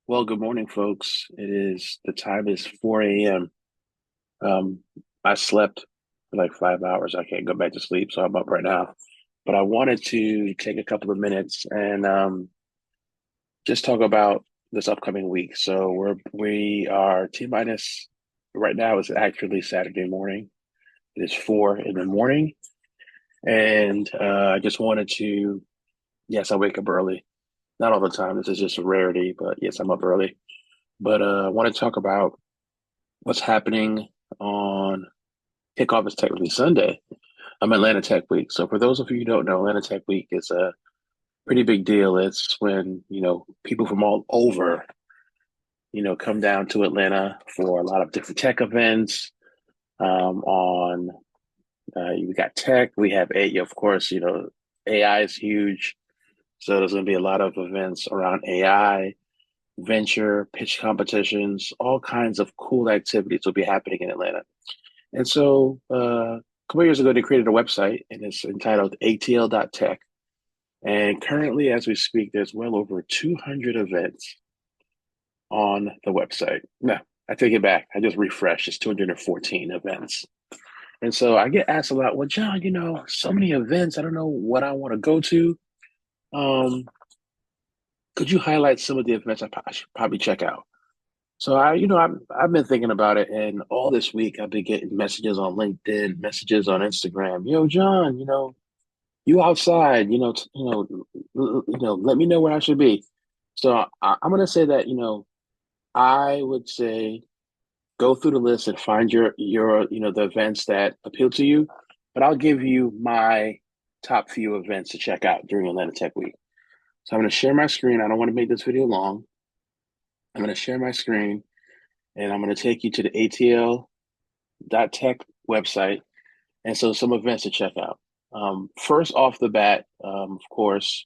Well, good morning, folks. The time is 4 a.m. Um, I slept for like 5 hours. I can't go back to sleep, so I'm up right now. But I wanted to take a couple of minutes and just talk about this upcoming week. So we are T minus right now. It's actually Saturday morning. It is 4 in the morning, and I just wanted to. Yes, I wake up early. Not all the time. This is just a rarity, but yes, I'm up early. But I want to talk about what's happening on kickoff is technically Sunday. I'm Atlanta Tech Week. So for those of you who don't know, Atlanta Tech Week is a pretty big deal. It's when, people from all over, come down to Atlanta for a lot of different tech events. On We got tech, we have a of course, AI is huge. So there's going to be a lot of events around AI, venture, pitch competitions, all kinds of cool activities will be happening in Atlanta. And so a couple of years ago, they created a website and it's entitled ATL.tech. And currently, as we speak, there's well over 200 events on the website. No, I take it back. I just refreshed. It's 214 events. And so I get asked a lot, well, John, so many events. I don't know what I want to go to. Um, could you highlight some of the events I should probably check out? So I've been thinking about it, and all this week I've been getting messages on LinkedIn, messages on Instagram. Yo, John, you outside, let me know where I should be. So I'm gonna say that, I would say go through the list and find the events that appeal to you. But I'll give you my top few events to check out during Atlanta Tech Week. So I'm gonna share my screen. I don't want to make this video long. I'm gonna share my screen and I'm gonna take you to the ATL.tech website. And so some events to check out. First off the bat, of course,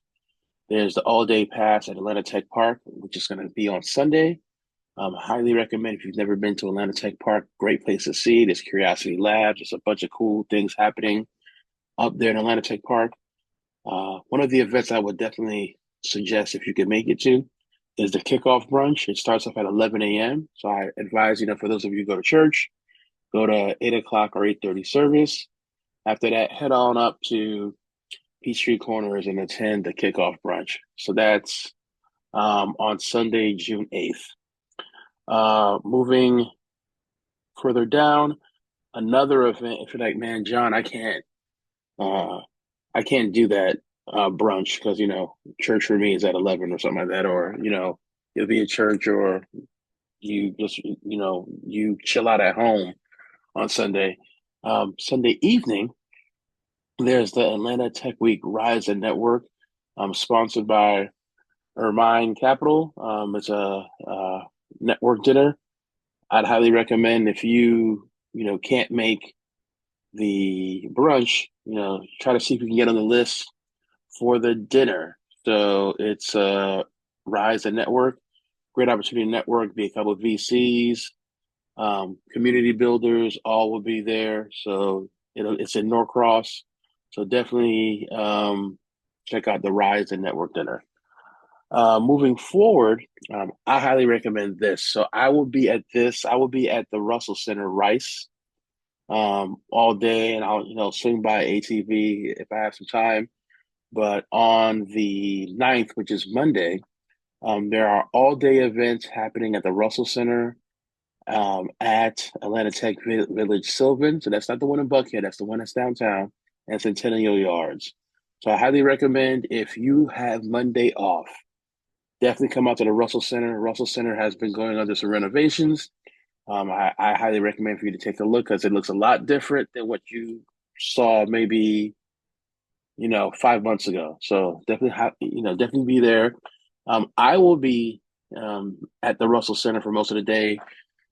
there's the all day pass at Atlanta Tech Park, which is going to be on Sunday. Highly recommend if you've never been to Atlanta Tech Park. Great place to see. There's Curiosity Labs. There's a bunch of cool things happening up there in Atlanta Tech Park. One of the events I would definitely suggest if you can make it to is the kickoff brunch. It starts off at 11 a.m. So I advise, for those of you who go to church, go to 8 o'clock or 8:30 service. After that, head on up to Peachtree Corners and attend the kickoff brunch. So that's on Sunday, June 8th. Moving further down, another event. If you're like, man, John, uh, I can't do that brunch because church for me is at 11 or something like that, or you'll be at church, or you just you chill out at home on Sunday. Sunday evening, there's the Atlanta Tech Week Rise and Network, sponsored by Ermine Capital. It's a network dinner. I'd highly recommend if you can't make the brunch, try to see if you can get on the list for the dinner. So it's Rise and Network. Great opportunity to network, be a couple of VCs, community builders, all will be there. So it's in Norcross. So definitely check out the Rise and Network dinner. Moving forward, I highly recommend this. So I will be at this. I will be at the Russell Center Rice all day, and I'll swing by ATV if I have some time. But on the 9th, which is Monday, there are all day events happening at the Russell Center at Atlanta Tech Village Sylvan. So that's not the one in Buckhead. That's the one that's downtown and Centennial Yards. So I highly recommend if you have Monday off, definitely come out to the Russell Center. Russell Center has been going under some renovations. I highly recommend for you to take a look because it looks a lot different than what you saw maybe 5 months ago. So definitely be there. I will be at the Russell Center for most of the day.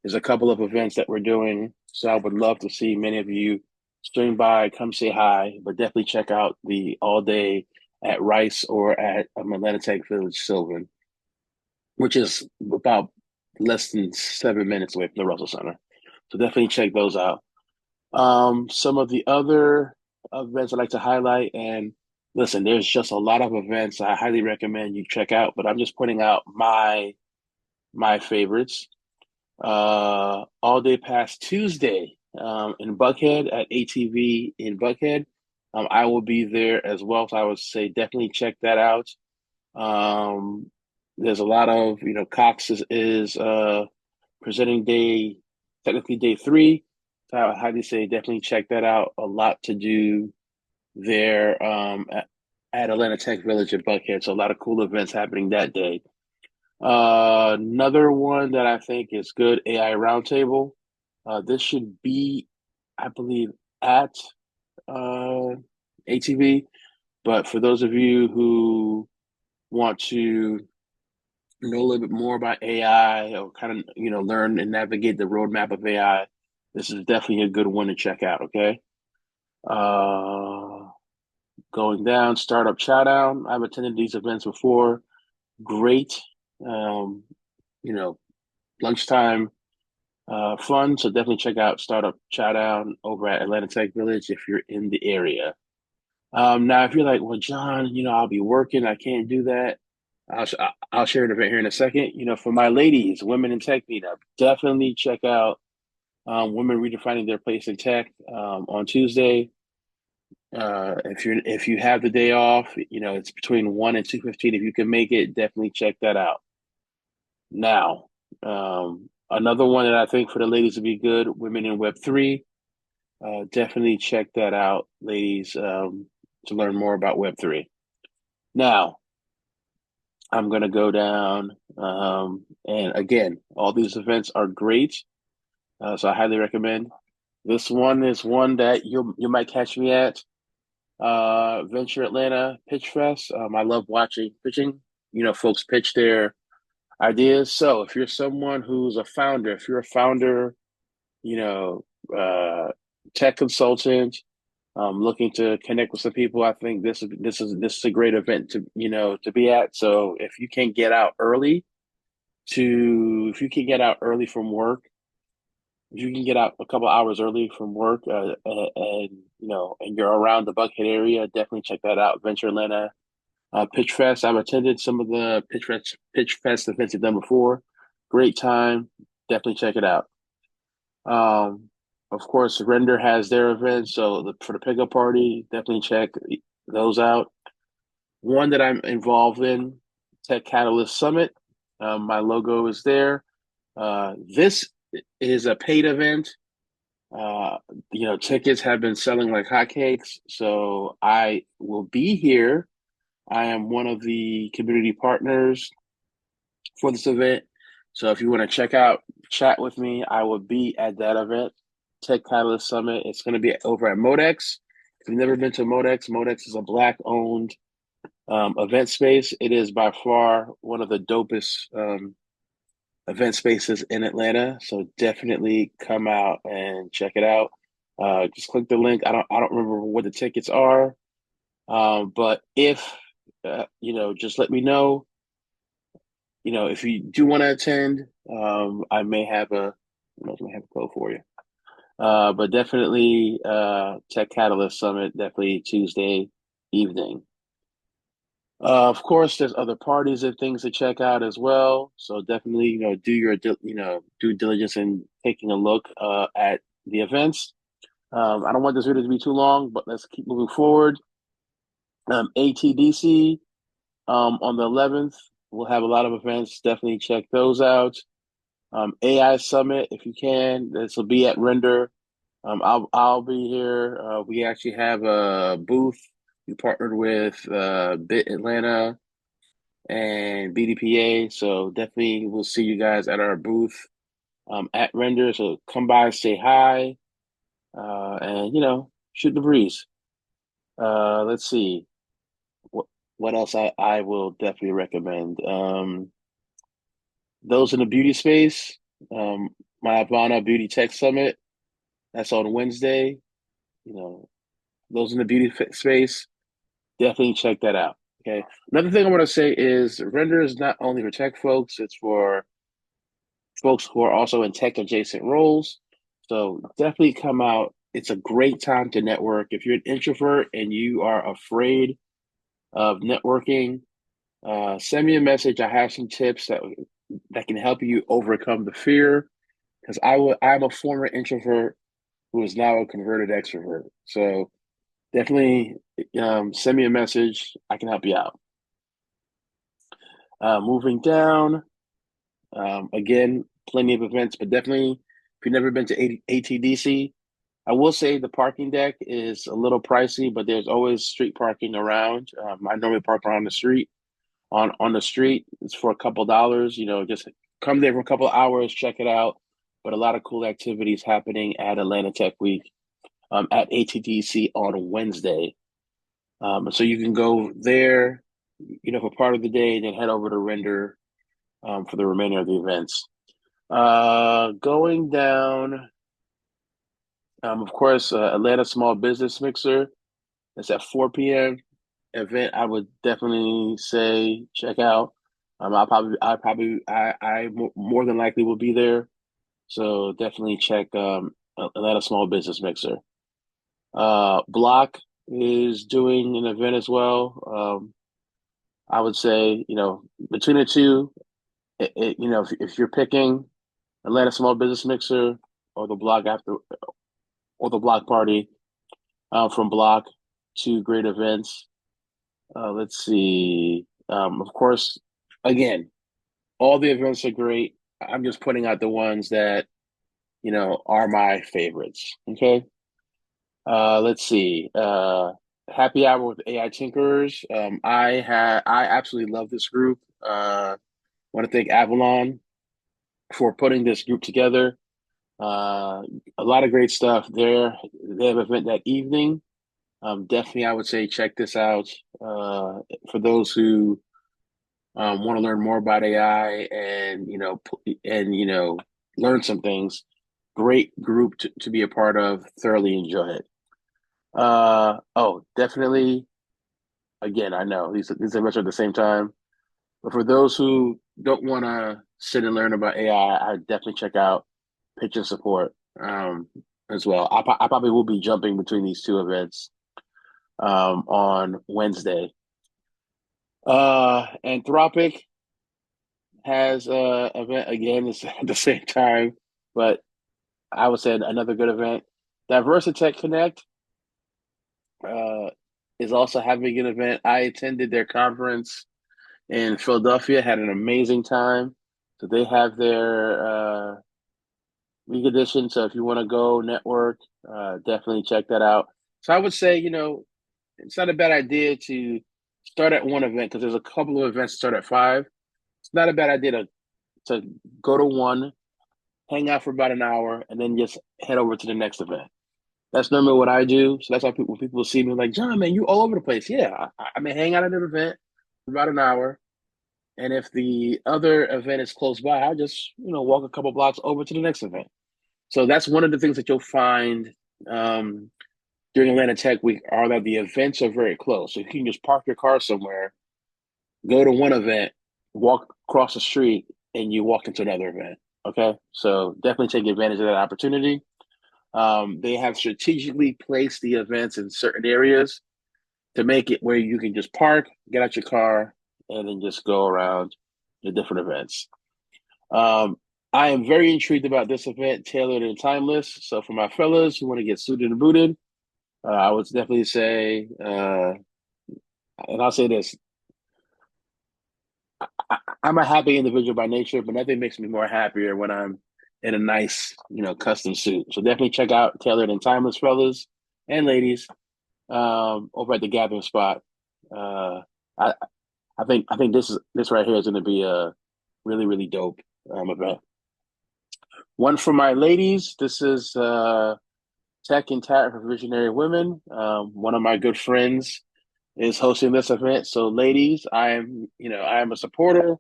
There's a couple of events that we're doing, so I would love to see many of you swing by, come say hi, but definitely check out the all day at Rice or at Atlanta Tech Village Sylvan, which is about less than 7 minutes away from the Russell Center. So definitely check those out. Some of the other events I'd like to highlight, and listen, there's just a lot of events I highly recommend you check out, but I'm just pointing out my my favorites. All Day Pass Tuesday in Buckhead at ATV in Buckhead. I will be there as well, so I would say definitely check that out. Um, there's a lot of, Cox is presenting day, technically day three. So I would highly say definitely check that out. A lot to do there at Atlanta Tech Village in Buckhead. So a lot of cool events happening that day. Another one that I think is good, AI Roundtable. This should be, I believe, at uh, ATV. But for those of you who want to know a little bit more about AI or kind of, learn and navigate the roadmap of AI, this is definitely a good one to check out. Okay. Uh, Going down, Startup Chowdown. I've attended these events before. Great, um, you know, lunchtime fun. So definitely check out Startup Chowdown over at Atlanta Tech Village if you're in the area. Now, if you're like, well, John, I'll be working, I can't do that. I'll share an event here in a second. For my ladies, Women in Tech Meetup, definitely check out Women Redefining Their Place in Tech on Tuesday. If you have the day off, it's between 1 and 2:15. If you can make it, definitely check that out. Now, another one that I think for the ladies would be good, Women in Web3. Definitely check that out, ladies, to learn more about Web3. Now, I'm going to go down, and again, all these events are great, so I highly recommend. This one is one that you might catch me at. Venture Atlanta Pitch Fest. I love watching pitching. Folks pitch their ideas. So if you're someone who's a founder, if you're a founder, you know, tech consultant, looking to connect with some people, I think this is a great event to be at. So if you can get out early from work, if you can get out a couple hours early from work, and and you're around the Buckhead area, definitely check that out. Venture Atlanta Pitch Fest. I've attended some of the Pitch Fest events you've done before. Great time. Definitely check it out. Um, of course, Render has their events, so for the pickup party, definitely check those out. One that I'm involved in, Tech Catalyst Summit. My logo is there. This is a paid event. Uh, Tickets have been selling like hotcakes, so I will be here. I am one of the community partners for this event. So if you want to chat with me, I will be at that event, Tech Catalyst Summit. It's going to be over at Modex. If you've never been to Modex, Modex is a Black-owned event space. It is by far one of the dopest event spaces in Atlanta. So definitely come out and check it out. Just click the link. I don't remember what the tickets are, but if just let me know. If you do want to attend, I may have a code for you. But definitely Tech Catalyst Summit, definitely Tuesday evening. Of course, there's other parties and things to check out as well. So definitely, do your due diligence in taking a look at the events. I don't want this video to be too long, but let's keep moving forward. ATDC on the 11th, we'll have a lot of events. Definitely check those out. AI Summit, if you can, this will be at Render. I'll be here. We actually have a booth. We partnered with Bit Atlanta and BDPA, so definitely we'll see you guys at our booth at Render. So come by, say hi, and shoot the breeze. Let's see what else I will definitely recommend. Those in the beauty space, um, my Ivana Beauty Tech Summit. That's on Wednesday. You know, those in the beauty space, definitely check that out. Okay. Another thing I want to say is Render is not only for tech folks, it's for folks who are also in tech adjacent roles. So definitely come out. It's a great time to network. If you're an introvert and you are afraid of networking, send me a message. I have some tips that can help you overcome the fear. Because I'm a former introvert who is now a converted extrovert. So definitely send me a message. I can help you out. Moving down, again, plenty of events, but definitely if you've never been to ATDC, I will say the parking deck is a little pricey, but there's always street parking around. I normally park around the street. On the street, it's for a couple dollars. Just come there for a couple hours, check it out. But a lot of cool activities happening at Atlanta Tech Week at ATDC on Wednesday. So you can go there, for part of the day, and then head over to Render for the remainder of the events. Going down, of course, Atlanta Small Business Mixer. It's at 4 p.m. event. I would definitely say check out. I more than likely will be there. So definitely check Atlanta Small Business Mixer. Block is doing an event as well. I would say, between the two, if you're picking Atlanta Small Business Mixer or the Block after or the Block Party from Block, two great events. Let's see. Of course, again, all the events are great. I'm just putting out the ones that, are my favorites. Okay. Let's see. Happy Hour with AI Tinkerers. I absolutely love this group. Want to thank Avalon for putting this group together. A lot of great stuff there. They have an event that evening. Definitely, I would say check this out. For those who want to learn more about AI and learn some things, great group to be a part of. Thoroughly enjoy it. Oh, definitely. Again, I know these are much at the same time, but for those who don't want to sit and learn about AI, I definitely check out Pitch and Support as well. I probably will be jumping between these two events on Wednesday. Anthropic has event again. It's at the same time, but I would say another good event. Diversitech Connect uh, is also having an event. I attended their conference in Philadelphia, had an amazing time. So they have their week edition. So if you want to go network, definitely check that out. So I would say, it's not a bad idea to start at one event because there's a couple of events that start at 5. It's not a bad idea to go to one, hang out for about an hour, and then just head over to the next event. That's normally what I do. So that's why people see me like, John, man, you all over the place. Yeah, I may hang out at an event for about an hour, and if the other event is close by, I just walk a couple blocks over to the next event. So that's one of the things that you'll find um, during Atlanta Tech Week are that the events are very close. So you can just park your car somewhere, go to one event, walk across the street, and you walk into another event. Okay, so definitely take advantage of that opportunity. They have strategically placed the events in certain areas to make it where you can just park, get out your car, and then just go around the different events. Um, I am very intrigued about this event, tailored and timeless. So for my fellas who want to get suited and booted, I would definitely say, and I'll say this: I'm a happy individual by nature, but nothing makes me more happier when I'm in a nice, custom suit. So definitely check out Tailored and Timeless, fellas and ladies, over at the Gathering Spot. Uh, I, I think this right here is going to be a really really dope event. One for my ladies. This is Tech and Tarot for Visionary Women. One of my good friends is hosting this event. So, ladies, I am a supporter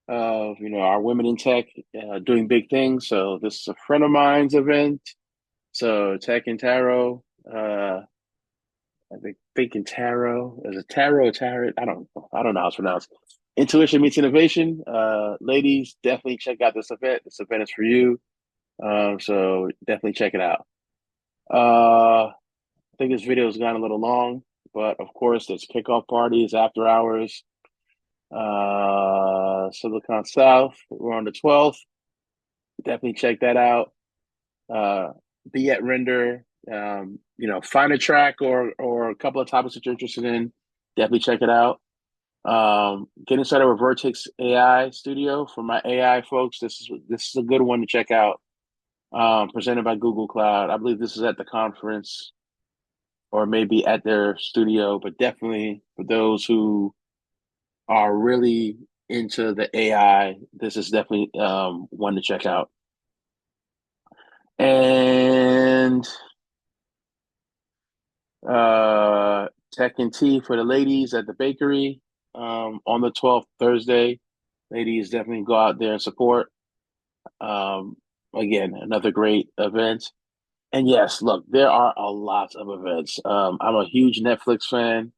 of our women in tech doing big things. So this is a friend of mine's event. So Tech and Tarot, I think in Tarot is it Tarot or Tarot? I don't know how it's pronounced. Intuition meets innovation. Ladies, definitely check out this event. This event is for you. So definitely check it out. I think this video has gone a little long, but of course, there's kickoff parties, after hours. Silicon South. We're on the 12th. Definitely check that out. Be at Render. Find a track or a couple of topics that you're interested in. Definitely check it out. Getting started with Vertex AI Studio for my AI folks. This is a good one to check out. Presented by Google Cloud. I believe this is at the conference or maybe at their studio, but definitely for those who are really into the AI, this is definitely one to check out. And Tech and Tea for the ladies at the bakery on the 12th, Thursday. Ladies, definitely go out there and support. Um, Again, another great event. And yes, look, there are a lot of events. I'm a huge Netflix fan.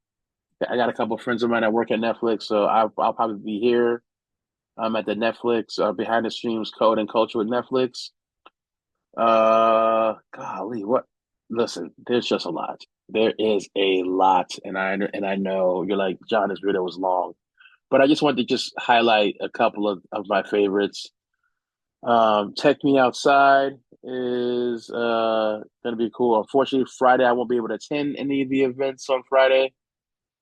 I got a couple of friends of mine that work at Netflix, so I'll probably be here. I'm at the Netflix behind the streams code and culture with Netflix. Golly, what? Listen, there's just a lot. There is a lot, and I know you're like, John, this video was long, but I just wanted to just highlight a couple of my favorites. Tech Me Outside is gonna be cool. Unfortunately, Friday I won't be able to attend any of the events on Friday.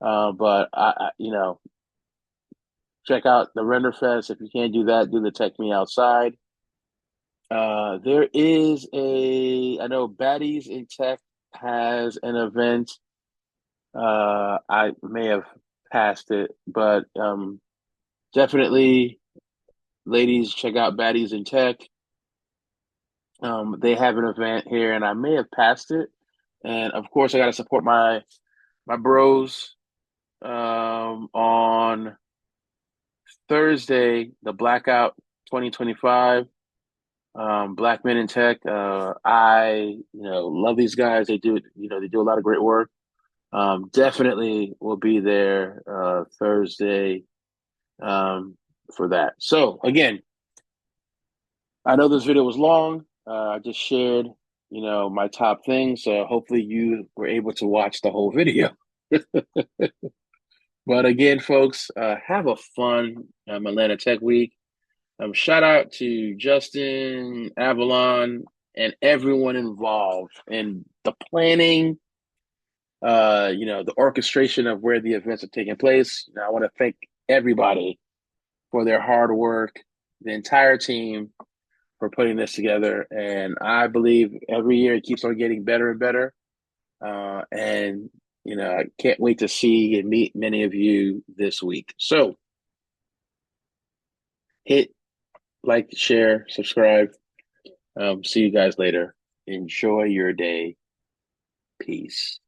But check out the Render Fest. If you can't do that, do the Tech Me Outside. There is I know Baddies in Tech has an event. I may have passed it, but definitely, ladies, check out Baddies in Tech. They have an event here, and I may have passed it. And of course, I got to support my bros on Thursday, the Blackout 2025. Black Men in Tech. I love these guys. They do a lot of great work. Definitely will be there Thursday for that. So again, I know this video was long. I just shared, my top things. So hopefully you were able to watch the whole video. But again, folks, have a fun Atlanta Tech Week. Shout out to Justin, Avalon, and everyone involved in the planning, the orchestration of where the events are taking place. I want to thank everybody for their hard work, the entire team for putting this together. And I believe every year it keeps on getting better and better. And I can't wait to see and meet many of you this week. So hit like, share, subscribe. See you guys later. Enjoy your day. Peace.